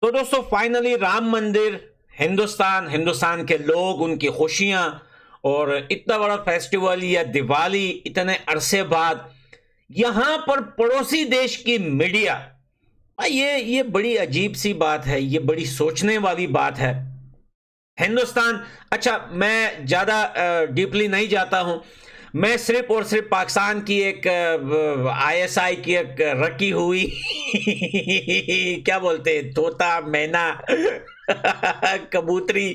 तो दोस्तों फाइनली राम मंदिर, हिंदुस्तान के लोग, उनकी खुशियां और इतना बड़ा फेस्टिवल या दिवाली इतने अरसे बाद यहां पर पड़ोसी देश की मीडिया। ये बड़ी अजीब सी बात है, ये बड़ी सोचने वाली बात है। हिंदुस्तान, अच्छा मैं ज्यादा डीपली नहीं जाता हूं। मैं सिर्फ और सिर्फ पाकिस्तान की एक आईएसआई की एक रखी हुई क्या बोलते हैं, तोता, मैना, कबूतरी,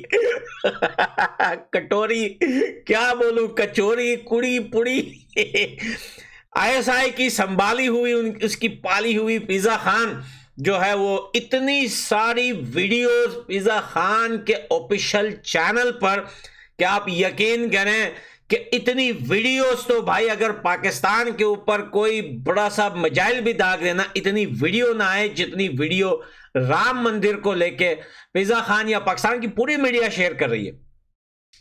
कटोरी, क्या बोलूं, कचोरी, कुड़ी पुड़ी, आईएसआई की संभाली हुई, उसकी पाली हुई पिज्जा खान जो है, वो इतनी सारी वीडियोस पिज्जा खान के ऑफिशियल चैनल पर कि आप यकीन करें कि इतनी वीडियोस तो भाई अगर पाकिस्तान के ऊपर कोई बड़ा सा मिसाइल भी दाग देना, इतनी वीडियो ना आए जितनी वीडियो राम मंदिर को लेके पिज्जा खान या पाकिस्तान की पूरी मीडिया शेयर कर रही है।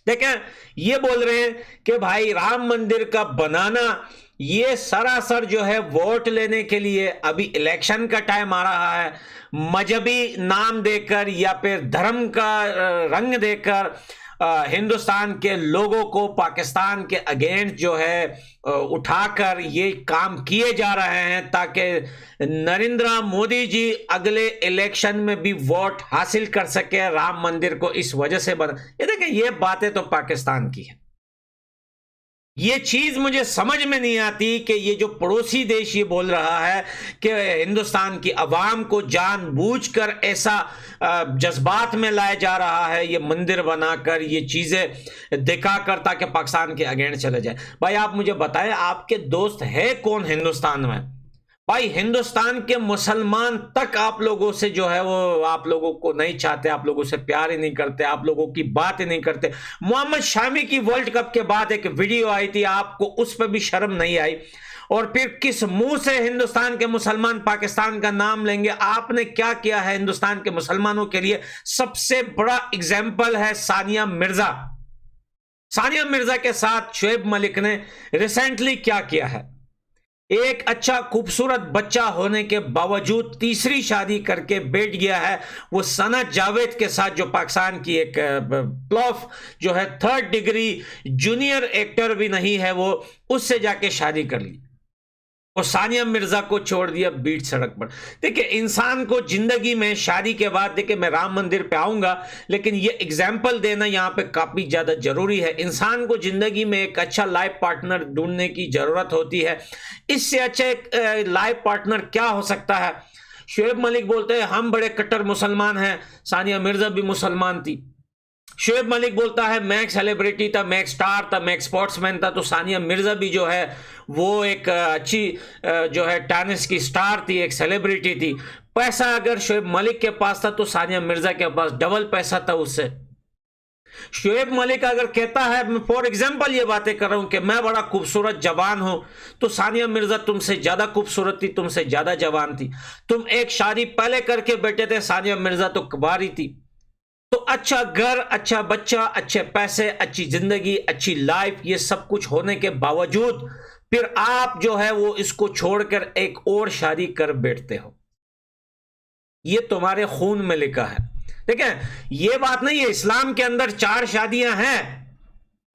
देखें, ये बोल रहे हैं कि भाई राम मंदिर का बनाना ये सरासर जो है वोट लेने के लिए, अभी इलेक्शन का टाइम आ रहा है, मजहबी नाम देकर या फिर धर्म का रंग देकर हिंदुस्तान के लोगों को पाकिस्तान के अगेंस्ट जो है उठाकर ये काम किए जा रहे हैं ताकि नरेंद्र मोदी जी अगले इलेक्शन में भी वोट हासिल कर सके राम मंदिर को इस वजह से बना। ये देखिए, ये बातें तो पाकिस्तान की है। ये चीज मुझे समझ में नहीं आती कि ये जो पड़ोसी देश ये बोल रहा है कि हिंदुस्तान की आवाम को जानबूझकर ऐसा जज्बात में लाया जा रहा है, ये मंदिर बनाकर ये चीजें दिखाकर ताकि पाकिस्तान के अगेंस्ट चले जाए। भाई आप मुझे बताएं, आपके दोस्त है कौन हिंदुस्तान में? भाई हिंदुस्तान के मुसलमान तक आप लोगों से जो है वो आप लोगों को नहीं चाहते, आप लोगों से प्यार ही नहीं करते, आप लोगों की बात ही नहीं करते। मोहम्मद शामी की वर्ल्ड कप के बाद एक वीडियो आई थी, आपको उस पर भी शर्म नहीं आई? और फिर किस मुंह से हिंदुस्तान के मुसलमान पाकिस्तान का नाम लेंगे? आपने क्या किया है हिंदुस्तान के मुसलमानों के लिए? सबसे बड़ा एग्जाम्पल है सानिया मिर्जा। सानिया मिर्जा के साथ शुएब मलिक ने रिसेंटली क्या किया है? एक अच्छा खूबसूरत बच्चा होने के बावजूद तीसरी शादी करके बैठ गया है वो सना जावेद के साथ, जो पाकिस्तान की एक प्लॉफ जो है, थर्ड डिग्री जूनियर एक्टर भी नहीं है वो, उससे जाके शादी कर ली और सानिया मिर्जा को छोड़ दिया बीच सड़क पर। देखिए, इंसान को जिंदगी में शादी के बाद, देखिए मैं राम मंदिर पे आऊंगा, लेकिन ये एग्जाम्पल देना यहां पे काफी ज्यादा जरूरी है। इंसान को जिंदगी में एक अच्छा लाइफ पार्टनर ढूंढने की जरूरत होती है। इससे अच्छा एक लाइफ पार्टनर क्या हो सकता है? शुएब मलिक बोलते हैं हम बड़े कट्टर मुसलमान हैं, सानिया मिर्जा भी मुसलमान थी। शुएब मलिक बोलता है मैं एक सेलिब्रिटी था, मैं एक स्टार था, मैं एक स्पोर्ट्समैन था। तो सानिया मिर्जा भी जो है वो एक अच्छी जो है टेनिस की स्टार थी, एक सेलिब्रिटी थी। पैसा अगर शुएब मलिक के पास था तो सानिया मिर्जा के पास डबल पैसा था उससे। शुएब मलिक अगर कहता है, मैं फॉर एग्जाम्पल ये बातें कर रहा हूं कि मैं बड़ा खूबसूरत जवान हूं, तो सानिया मिर्जा तुमसे ज्यादा खूबसूरत थी, तुमसे ज्यादा जवान थी। तुम एक शादी पहले करके बैठे थे, सानिया मिर्जा तो कुंवारी थी। तो अच्छा घर, अच्छा बच्चा, अच्छे पैसे, अच्छी जिंदगी, अच्छी लाइफ, ये सब कुछ होने के बावजूद फिर आप जो है वो इसको छोड़कर एक और शादी कर बैठते हो। ये तुम्हारे खून में लिखा है। देखें, ये बात नहीं है, इस्लाम के अंदर 4 शादियां हैं,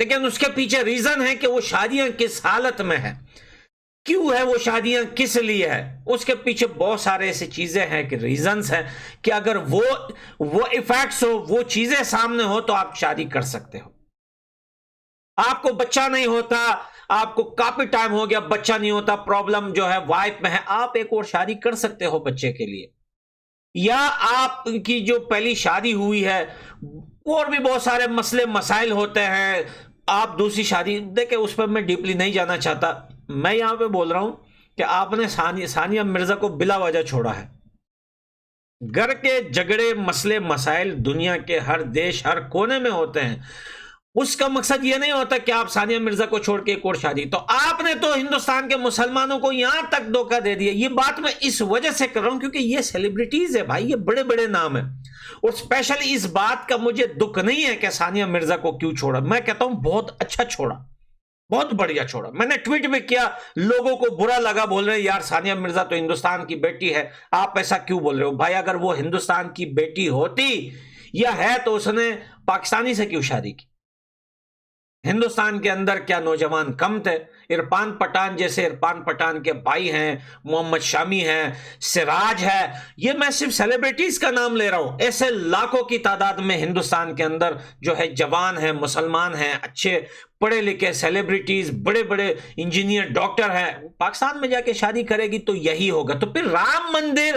लेकिन उसके पीछे रीजन है कि वो शादियां किस हालत में है, क्यों है वो शादियां, किस लिए है। उसके पीछे बहुत सारे ऐसी चीजें हैं कि रीजंस हैं कि अगर वो इफेक्ट्स हो, वो चीजें सामने हो तो आप शादी कर सकते हो। आपको बच्चा नहीं होता, आपको काफी टाइम हो गया बच्चा नहीं होता, प्रॉब्लम जो है वाइफ में है, आप एक और शादी कर सकते हो बच्चे के लिए। या आपकी जो पहली शादी हुई है, और भी बहुत सारे मसले मसाइल होते हैं, आप दूसरी शादी, देखिए उस पर मैं डीपली नहीं जाना चाहता। मैं यहां पे बोल रहा हूं कि आपने सानिया मिर्जा को बिला वजह छोड़ा है। घर के झगड़े, मसले मसाइल दुनिया के हर देश, हर कोने में होते हैं। उसका मकसद यह नहीं होता कि आप सानिया मिर्जा को छोड़ के एक और शादी। तो आपने तो हिंदुस्तान के मुसलमानों को यहां तक धोखा दे दिया। ये बात मैं इस वजह से कर रहा हूं क्योंकि ये सेलिब्रिटीज है भाई, ये बड़े बड़े नाम है। और स्पेशली इस बात का मुझे दुख नहीं है कि सानिया मिर्जा को क्यों छोड़ा, मैं कहता हूं बहुत अच्छा छोड़ा। बहुत बढ़िया छोड़ा। मैंने ट्वीट भी किया, लोगों को बुरा लगा, बोल रहे हैं यार सानिया मिर्जा तो हिंदुस्तान की बेटी है, आप ऐसा क्यों बोल रहे हो? भाई अगर वो हिंदुस्तान की बेटी होती या है तो उसने पाकिस्तानी से क्यों शादी की? हिंदुस्तान के अंदर क्या नौजवान कम थे? इरफान पठान जैसे, इरफान पठान के भाई हैं, मोहम्मद शामी हैं, सिराज है, ये मैं सिर्फ सेलिब्रिटीज का नाम ले रहा हूं, ऐसे लाखों की तादाद में हिंदुस्तान के अंदर जो है जवान हैं, मुसलमान हैं, अच्छे पढ़े लिखे सेलिब्रिटीज, बड़े बड़े इंजीनियर, डॉक्टर हैं, पाकिस्तान में जाके शादी करेगी तो यही होगा। तो फिर राम मंदिर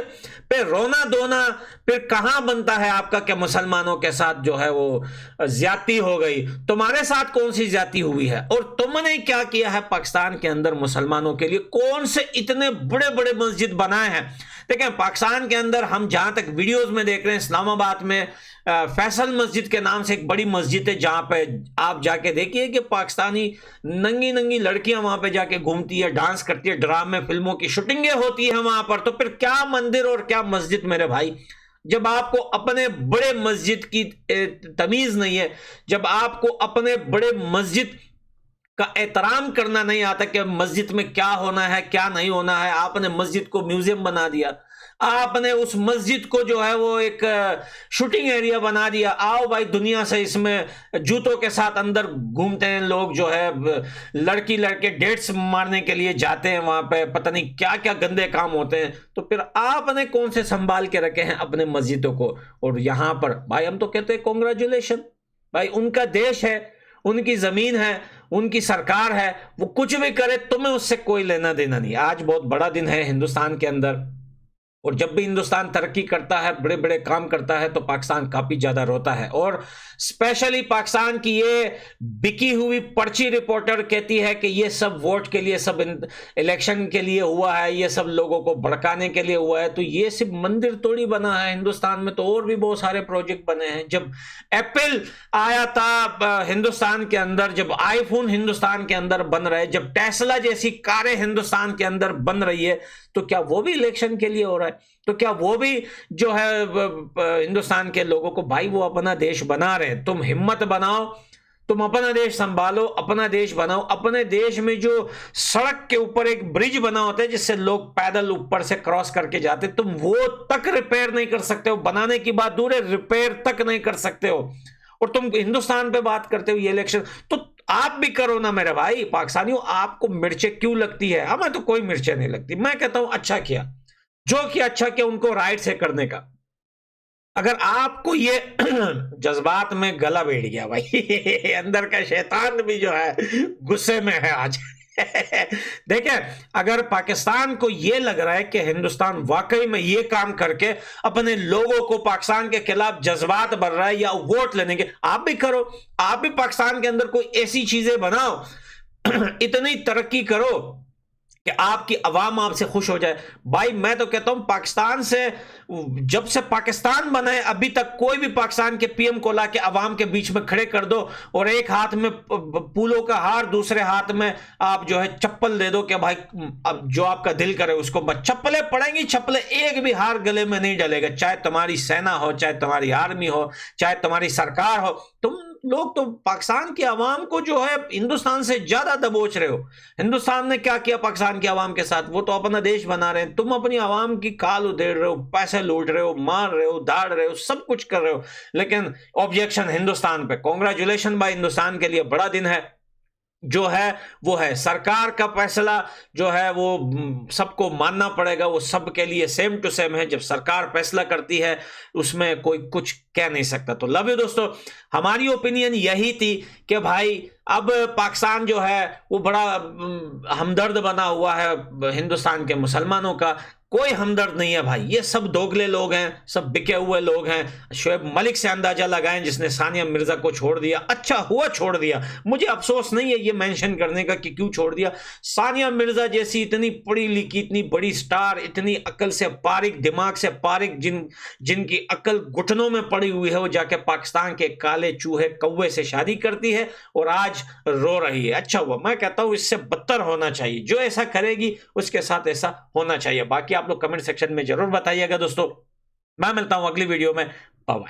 पे रोना धोना फिर कहां बनता है आपका? क्या मुसलमानों के साथ जो है वो ज्यादती हो गई? तुम्हारे साथ कौन सी ज्यादती हुई है? और तुमने क्या किया है पाकिस्तान के अंदर मुसलमानों के लिए? कौन से इतने बड़े बड़े मस्जिद बनाए हैं? देखें पाकिस्तान के अंदर हम जहां तक वीडियोस में देख रहे हैं, इस्लामाबाद में फैसल मस्जिद के नाम से एक बड़ी मस्जिद है, जहां पे आप जाके देखिए कि पाकिस्तानी नंगी नंगी लड़कियां वहां पे जाके घूमती है, डांस करती है, ड्रामे फिल्मों की शूटिंगें होती है वहां पर। तो फिर क्या मंदिर और क्या मस्जिद मेरे भाई? जब आपको अपने बड़े मस्जिद की तमीज नहीं है, जब आपको अपने बड़े मस्जिद का एहतराम करना नहीं आता कि मस्जिद में क्या होना है क्या नहीं होना है, आपने मस्जिद को म्यूजियम बना दिया, आपने उस मस्जिद को जो है वो एक शूटिंग एरिया बना दिया। आओ भाई दुनिया से इसमें जूतों के साथ अंदर घूमते हैं लोग, जो है लड़की लड़के डेट्स मारने के लिए जाते हैं वहां पे, पता नहीं क्या क्या गंदे काम होते हैं। तो फिर आपने कौन से संभाल के रखे हैं अपने मस्जिदों को? और यहां पर भाई हम तो कहते हैं कॉन्ग्रेचुलेशन भाई, उनका देश है, उनकी जमीन है, उनकी सरकार है, वो कुछ भी करे तुम्हें उससे कोई लेना देना नहीं। आज बहुत बड़ा दिन है हिंदुस्तान के अंदर, और जब भी हिंदुस्तान तरक्की करता है, बड़े बड़े काम करता है, तो पाकिस्तान काफी ज्यादा रोता है। और स्पेशली पाकिस्तान की ये बिकी हुई पर्ची रिपोर्टर कहती है कि ये सब वोट के लिए, सब इलेक्शन के लिए हुआ है, ये सब लोगों को भड़काने के लिए हुआ है। तो ये सिर्फ मंदिर तोड़ी बना है हिंदुस्तान में, तो और भी बहुत सारे प्रोजेक्ट बने हैं। जब एप्पल आया था हिंदुस्तान के अंदर, जब आईफोन हिंदुस्तान के अंदर बन रहे, जब टेस्ला जैसी कारें हिंदुस्तान के अंदर बन रही है, तो क्या वो भी इलेक्शन के लिए हो रहा है? तो क्या वो भी जो है हिंदुस्तान के लोगों को, भाई वो अपना देश बना रहे हैं, तुम हिम्मत बनाओ, तुम अपना देश संभालो, अपना देश बनाओ। अपने देश में जो सड़क के ऊपर एक ब्रिज बना होता है जिससे लोग पैदल ऊपर से क्रॉस करके जाते, तुम वो तक रिपेयर नहीं कर सकते हो। बनाने की बात दूर है, रिपेयर तक नहीं कर सकते हो, और तुम हिंदुस्तान पे बात करते हो ये इलेक्शन। तो आप भी करो ना मेरे भाई पाकिस्तानियों, आपको मिर्चें क्यों लगती है? हमें तो कोई मिर्चें नहीं लगती। मैं कहता हूं अच्छा किया, जो किया अच्छा किया, उनको राइट से करने का। अगर आपको ये जज्बात में गला बैठ गया भाई अंदर का शैतान भी जो है गुस्से में है आज देखिए, अगर पाकिस्तान को यह लग रहा है कि हिंदुस्तान वाकई में यह काम करके अपने लोगों को पाकिस्तान के खिलाफ जज्बात बढ़ रहा है या वोट लेने के, आप भी करो। आप भी पाकिस्तान के अंदर कोई ऐसी चीजें बनाओ इतनी तरक्की करो कि आपकी आवाम आपसे खुश हो जाए। भाई मैं तो कहता हूं पाकिस्तान से, जब से पाकिस्तान बना है अभी तक कोई भी पाकिस्तान के पीएम को लाके आवाम के बीच में खड़े कर दो, और एक हाथ में फूलों का हार, दूसरे हाथ में आप जो है चप्पल दे दो कि भाई अब जो आपका दिल करे उसको मत। चप्पलें पड़ेंगी, चप्पलें, एक भी हार गले में नहीं डलेगा, चाहे तुम्हारी सेना हो, चाहे तुम्हारी आर्मी हो, चाहे तुम्हारी सरकार हो। तुम लोग तो पाकिस्तान की आवाम को जो है हिंदुस्तान से ज्यादा दबोच रहे हो। हिंदुस्तान ने क्या किया पाकिस्तान की आवाम के साथ? वो तो अपना देश बना रहे हैं, तुम अपनी आवाम की काल उधेड़ रहे हो, पैसे लूट रहे हो, मार रहे हो, दाड़ रहे हो, सब कुछ कर रहे हो, लेकिन ऑब्जेक्शन हिंदुस्तान पे। कॉन्ग्रेचुलेशन भाई, हिंदुस्तान के लिए बड़ा दिन है, जो है वो है सरकार का फैसला जो है वो सबको मानना पड़ेगा, वो सबके लिए सेम टू सेम है। जब सरकार फैसला करती है उसमें कोई कुछ कह नहीं सकता। तो लव यू दोस्तों, हमारी ओपिनियन यही थी कि भाई अब पाकिस्तान जो है वो बड़ा हमदर्द बना हुआ है हिंदुस्तान के मुसलमानों का। कोई हमदर्द नहीं है भाई, ये सब दोगले लोग हैं, सब बिके हुए लोग हैं। शोएब मलिक से अंदाजा लगाएं जिसने सानिया मिर्जा को छोड़ दिया, अच्छा हुआ छोड़ दिया, मुझे अफसोस नहीं है ये मेंशन करने का कि क्यों छोड़ दिया। सानिया मिर्जा जैसी इतनी पढ़ी लिखी, इतनी बड़ी स्टार, इतनी अकल से पारिक, दिमाग से पारिक, जिनकी अकल घुटनों में पड़ी हुई है, वो जाके पाकिस्तान के काले चूहे कौवे से शादी करती है और आज रो रही है। अच्छा हुआ, मैं कहता हूं इससे बदतर होना चाहिए, जो ऐसा करेगी उसके साथ ऐसा होना चाहिए। बाकी आप लोग कमेंट सेक्शन में जरूर बताइएगा दोस्तों। मैं मिलता हूं अगली वीडियो में, बाय बाय।